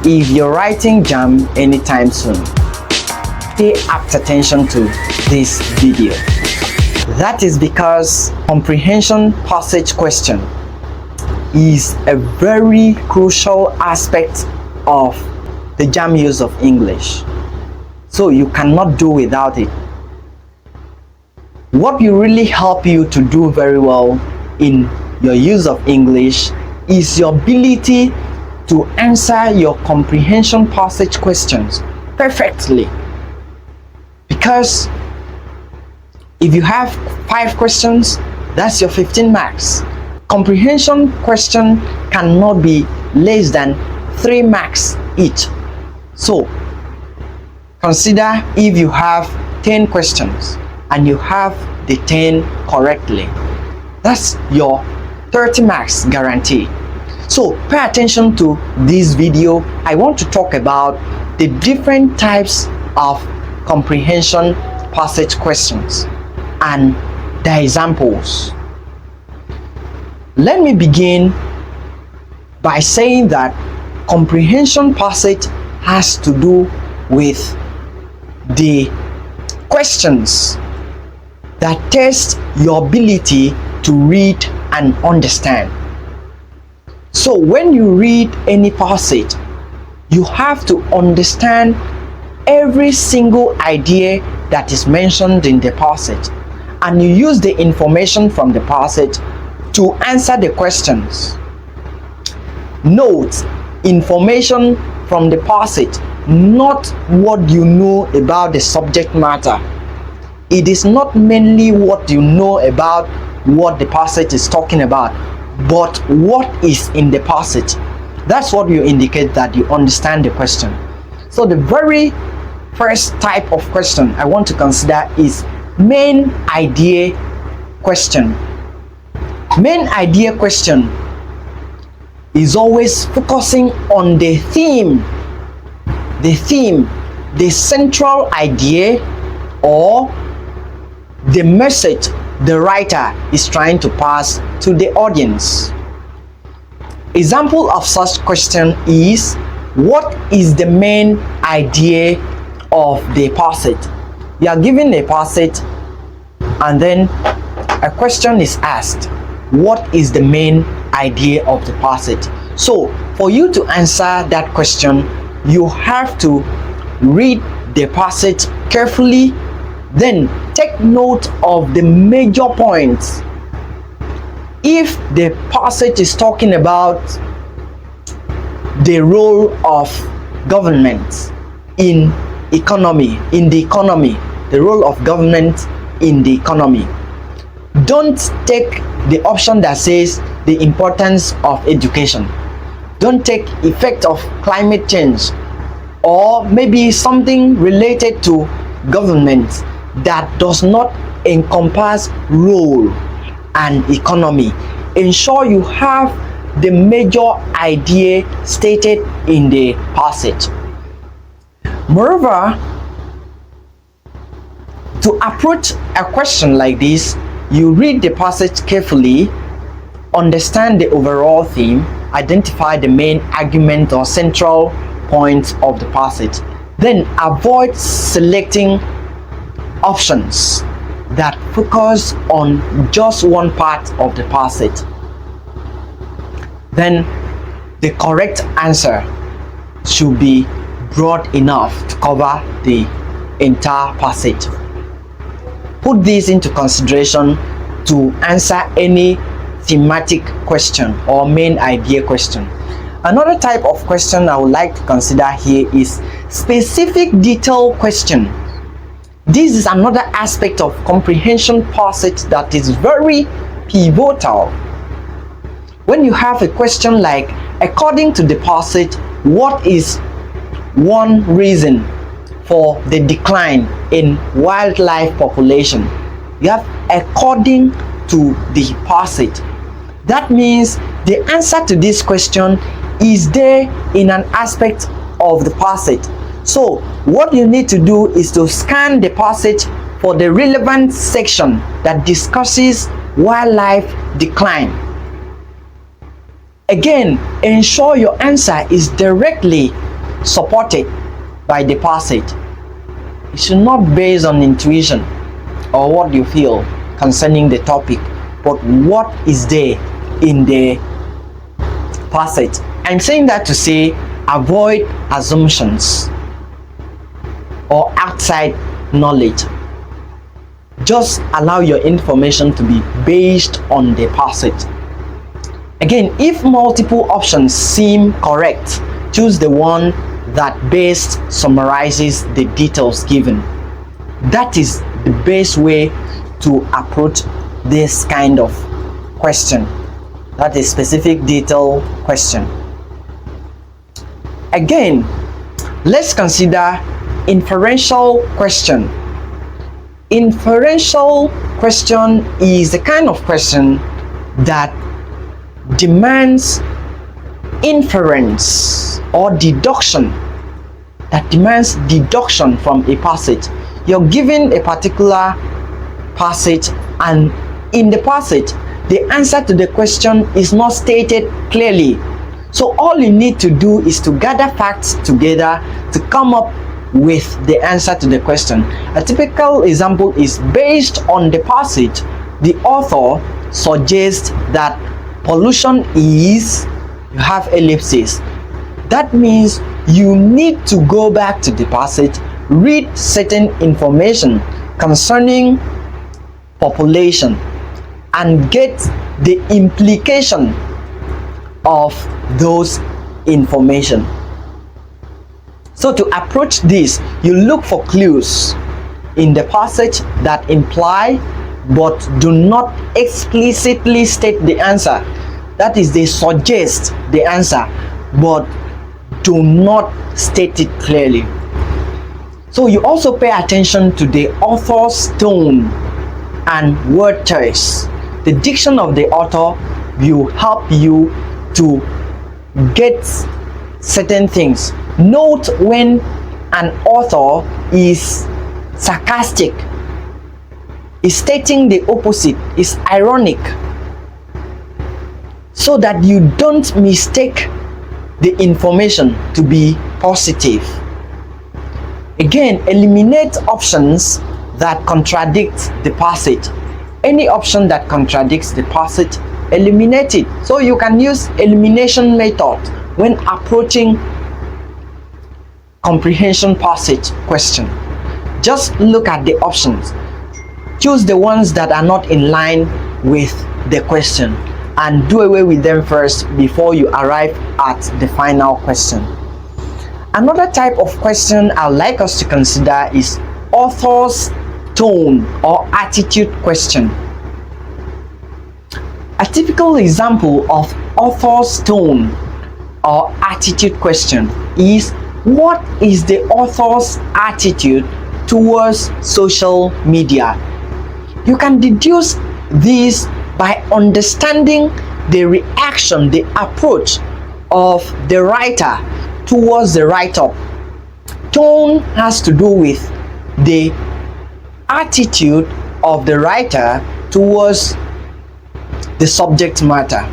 if you're writing JAMB anytime soon, pay apt attention to this video. That is because comprehension passage question is a very crucial aspect of the JAMB use of English. So you cannot do without it. What will really help you to do very well in your use of English is your ability to answer your comprehension passage questions perfectly. Because if you have 5 questions, that's your 15 marks. Comprehension question cannot be less than 3 marks each. So consider if you have 10 questions and you have the 10 correctly, that's your 30 marks guarantee. So pay attention to this video. I want to talk about the different types of comprehension passage questions and their examples. Let me begin by saying that comprehension passage has to do with the questions that test your ability to read and understand. So when you read any passage, you have to understand every single idea that is mentioned in the passage, and you use the information from the passage to answer the questions. Note, information from the passage, not what you know about the subject matter. It is not mainly what you know about what the passage is talking about, but what is in the passage. That's what will indicate that you understand the question. So the very first type of question I want to consider is main idea question. Main idea question is always focusing on the theme, the central idea or the message the writer is trying to pass to the audience. Example of such question is, what is the main idea of the passage? You are given a passage and then a question is asked, what is the main idea of the passage? So for you to answer that question, you have to read the passage carefully, then take note of the major points. If the passage is talking about the role of government in the economy, the role of government in the economy, don't take the option that says the importance of education. Don't take effect of climate change, or maybe something related to government that does not encompass role and economy. Ensure you have the major idea stated in the passage. Moreover, to approach a question like this, you read the passage carefully, understand the overall theme, identify the main argument or central points of the passage, then avoid selecting options that focus on just one part of the passage. Then the correct answer should be broad enough to cover the entire passage. Put this into consideration to answer any thematic question or main idea question. Another type of question I would like to consider here is specific detail question. This is another aspect of comprehension passage that is very pivotal. When you have a question like, according to the passage, what is one reason for the decline in wildlife population? You have according to the passage. That means the answer to this question is there in an aspect of the passage. So what you need to do is to scan the passage for the relevant section that discusses wildlife decline. Again, ensure your answer is directly supported by the passage. It should not be based on intuition or what you feel concerning the topic, but what is there in the passage. I'm saying that to say avoid assumptions or outside knowledge. Just allow your information to be based on the passage. Again, if multiple options seem correct, choose the one that best summarizes the details given. That is the best way to approach this kind of question. That is specific detail question. Again, let's consider inferential question. Inferential question is the kind of question that demands inference or deduction, from a passage. You're given a particular passage, and in the passage the answer to the question is not stated clearly. So all you need to do is to gather facts together to come up with the answer to the question. A typical example is based on the passage, the author suggests that pollution is, you have ellipses. That means you need to go back to the passage, read certain information concerning population, and get the implication of those information. So to approach this, you look for clues in the passage that imply but do not explicitly state the answer. That is, they suggest the answer but do not state it clearly. So you also pay attention to the author's tone and word choice. The diction of the author will help you to get certain things. Note when an author is sarcastic, is stating the opposite, is ironic, so that you don't mistake the information to be positive. Again, eliminate options that contradict the passage. Any option that contradicts the passage, eliminate it. So you can use elimination method when approaching comprehension passage question. Just look at the options, choose the ones that are not in line with the question, and do away with them first before you arrive at the final question. Another type of question I'd like us to consider is author's tone or attitude question. A typical example of author's tone or attitude question is, what is the author's attitude towards social media? You can deduce this by understanding the reaction, the approach of the writer towards the write-up. Tone has to do with the attitude of the writer towards the subject matter.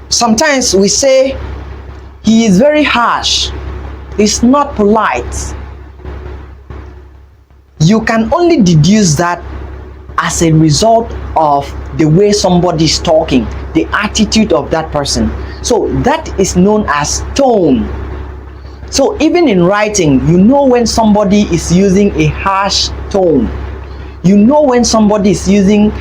Sometimes we say he is very harsh, he's not polite. You can only deduce that as a result of the way somebody is talking, the attitude of that person. So that is known as tone. So even in writing, you know when somebody is using a harsh tone. You know when somebody is using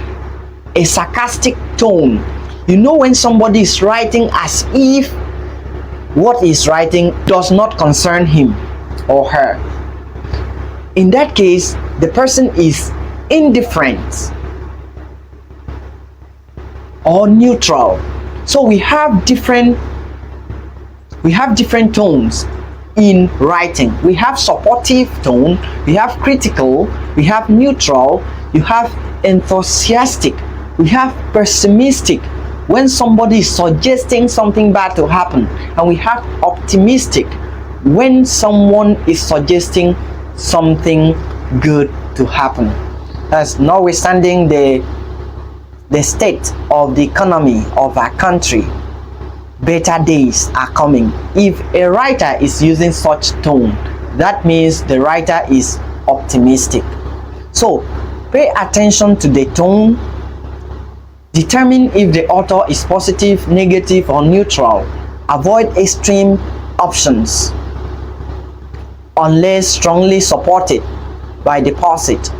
a sarcastic tone. You know when somebody is writing as if what he's writing does not concern him or her. In that case, the person is indifferent or neutral. So we have different tones in writing. We have supportive tone, we have critical, we have neutral, you have enthusiastic, we have pessimistic when somebody is suggesting something bad to happen, and we have optimistic when someone is suggesting something good to happen. That's notwithstanding the state of the economy of our country, better days are coming. If a writer is using such tone, that means the writer is optimistic. So pay attention to the tone. Determine if the author is positive, negative, or neutral. Avoid extreme options unless strongly supported by the pursuit.